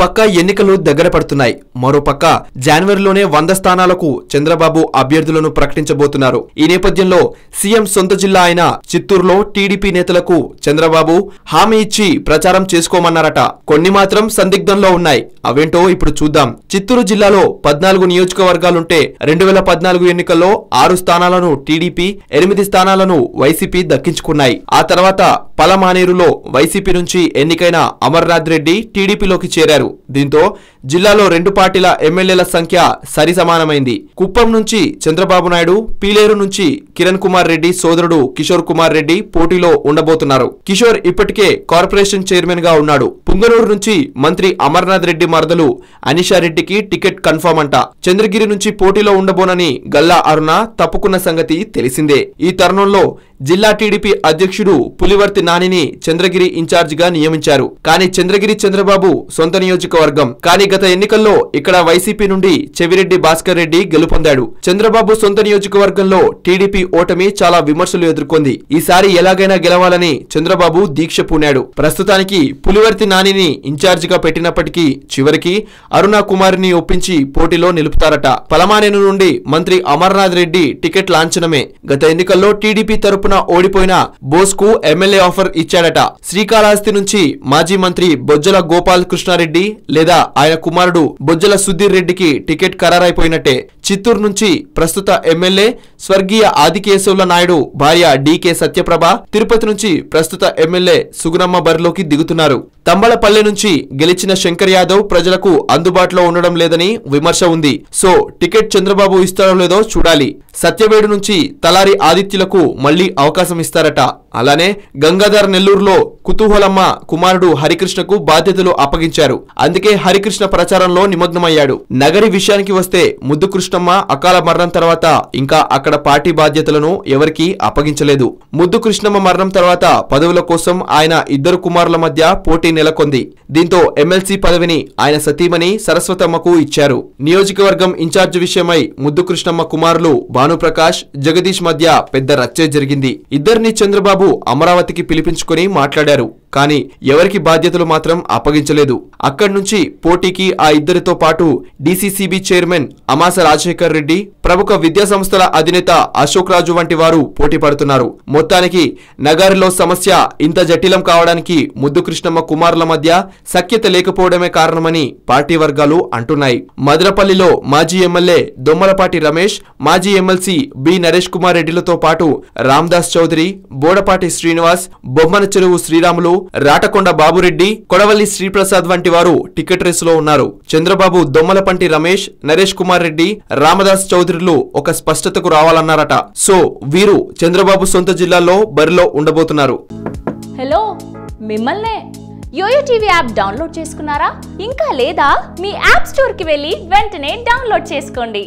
పక్క ఎన్నికలు దగ్గర పడుతున్నాయి. మరోపక్క జనవరిలోనే 100 స్థానాలకు చంద్రబాబు అభ్యర్థులను ప్రకటించబోతున్నారు. ఈ నేపథ్యంలో సీఎం సొంత జిల్లా అయిన చిత్తూరులో టీడీపీ నేతలకు చంద్రబాబు హామీ ఇచ్చి ప్రచారం చేసుకోమన్నారట. కొన్ని మాత్రం సందిగ్ధంలో ఉన్నాయి. అవేంటో ఇప్పుడు చూద్దాం. చిత్తూరు జిల్లాలో 14 నియోజకవర్గాలుంటే 2014 ఎన్నికల్లో 6 స్థానాలను టీడీపీ, 8 స్థానాలను వైసీపీ దక్కించుకున్నాయి. ఆ తర్వాత పలమానేరులో వైసీపీ నుంచి ఎన్నికైన అమర్నాథ్ రెడ్డి టీడీపీలోకి చేరారు. దీంతో జిల్లాలో 2 పార్టీల ఎమ్మెల్యేల సంఖ్య సరిసమానమైంది. కుప్పం నుంచి చంద్రబాబు నాయుడు, పీలేరు నుంచి కిరణ్ కుమార్ రెడ్డి సోదరుడు కిషోర్ కుమార్ రెడ్డి పోటీలో ఉండబోతున్నారు. కిషోర్ ఇప్పటికే కార్పొరేషన్ చైర్మన్ గా ఉన్నాడు. పుంగనూరు నుంచి మంత్రి అమర్నాథ్ రెడ్డి మరదలు అనిషా రెడ్డికి టికెట్ కన్ఫర్మ్ అంట. చంద్రగిరి నుంచి పోటీలో ఉండబోనని గల్లా అరుణ తప్పుకున్న సంగతి తెలిసిందే. ఈ తరుణంలో జిల్లా టీడీపీ అధ్యక్షుడు పులివర్తి నానిని చంద్రగిరి ఇన్ఛార్జ్ గా నియమించారు. కానీ చంద్రగిరి చంద్రబాబు సొంత నియోజకవర్గం. కానీ గత ఎన్నికల్లో ఇక్కడ వైసీపీ నుండి చెవిరెడ్డి భాస్కర్ రెడ్డి గెలుపొందాడు. చంద్రబాబు సొంత నియోజకవర్గంలో టీడీపీ ఓటమి చాలా విమర్శలు ఎదుర్కొంది. ఈసారి ఎలాగైనా గెలవాలని చంద్రబాబు దీక్ష పూనాడు. ప్రస్తుతానికి పులివర్తి నానిని ఇన్ఛార్జ్ గా పెట్టినప్పటికీ చివరికి అరుణ కుమారిని ఒప్పించి పోటీలో నిలుపుతారట. పలమానేరు నుండి మంత్రి అమర్నాథ్ రెడ్డి టికెట్ లాంఛనమే. గత ఎన్నికల్లో టీడీపీ తరపున ఓడిపోయిన బోస్ కు ఎమ్మెల్యే ఆఫర్ ఇచ్చాడట. శ్రీకాళహస్తి నుంచి మాజీ మంత్రి బొజ్జల గోపాల్ కృష్ణారెడ్డి లేదా ఆయన కుమారుడు బొజ్జల సుధీర్ రెడ్డికి టికెట్ ఖరారైపోయినట్టే. చిత్తూరు నుంచి ప్రస్తుత ఎమ్మెల్యే స్వర్గీయ ఆదికేశవుల నాయుడు భార్య డీకే సత్యప్రభ, తిరుపతి నుంచి ప్రస్తుత ఎమ్మెల్యే సుగుణమ్మ బరిలోకి దిగుతున్నారు. తంబళపల్లె నుంచి గెలిచిన శంకర్ యాదవ్ ప్రజలకు అందుబాటులో ఉండడం లేదని విమర్శ ఉంది. సో టికెట్ చంద్రబాబు ఇస్తారో లేదో చూడాలి. సత్యవేడు నుంచి తలారి ఆదిత్యులకు మళ్లీ అవకాశం ఇస్తారట. అలానే గంగాధర్ నెల్లూరులో కుతూహలమ్మ కుమారుడు హరికృష్ణకు బాధ్యతలు అప్పగించారు. అందుకే హరికృష్ణ ప్రచారంలో నిమగ్నమయ్యాడు. నగరి విషయానికి వస్తే ముద్దు కృష్ణమ్మ అకాల మరణం తర్వాత ఇంకా అక్కడ పార్టీ బాధ్యతలను ఎవరికీ అప్పగించలేదు. ముద్దు కృష్ణమ్మ మరణం తర్వాత పదవుల కోసం ఆయన 2 కుమారుల మధ్య పోటీ నెలకొంది. దీంతో ఎమ్మెల్సీ పదవిని ఆయన సతీమణి సరస్వతమ్మకు ఇచ్చారు. నియోజకవర్గం ఇన్ఛార్జ్ విషయమై ముద్దు కృష్ణమ్మ కుమారులు భానుప్రకాష్, జగదీష్ మధ్య పెద్ద రచ్చే జరిగింది. ఇద్దరిని చంద్రబాబు అమరావతికి పిలిపించుకుని మాట్లాడారు. కానీ ఎవరికి బాధ్యతలు మాత్రం అప్పగించలేదు. అక్కడి నుంచి పోటీకి ఆ ఇద్దరితో పాటు డీసీసీబీ చైర్మన్ అమాస రాజశేఖర్ రెడ్డి, ప్రముఖ విద్యా సంస్థల అధినేత అశోక్ రాజు వంటి వారు పోటీ పడుతున్నారు. మొత్తానికి నగరిలో సమస్య ఇంత జటిలం కావడానికి ముద్దు కృష్ణమ్మ కుమారుల మధ్య సఖ్యత లేకపోవడమే కారణమని పార్టీ వర్గాలు అంటున్నాయి. మదనపల్లిలో మాజీ ఎమ్మెల్యే దొమ్మలపాటి రమేష్, మాజీ ఎమ్మెల్సీ బి నరేష్ కుమార్ రెడ్డిలతో పాటు రామ్దాస్ చౌదరి, బోడపాటి శ్రీనివాస్, బొమ్మన చెరువు శ్రీరాములు, రాటకొండ బాబురెడ్డి, కొడవల్లి శ్రీప్రసాద్ వంటి వారు టికెట్ రేసులో ఉన్నారు. చంద్రబాబు దొమ్మలపంటి రమేష్, నరేష్ కుమార్ రెడ్డి, రామదాస్ చౌదరిలు ఒక స్పష్టతకు రావాలన్నారట. సో వీరు చంద్రబాబు సొంత జిల్లాలో బరిలో ఉండబోతున్నారు. హలో, మిమ్మల్నే యోయో టీవీ యాప్ డౌన్లోడ్ చేసుకున్నారా? ఇంకా లేదా? మీ యాప్ స్టోర్ కి వెళ్ళి వెంటనే డౌన్లోడ్ చేసుకోండి.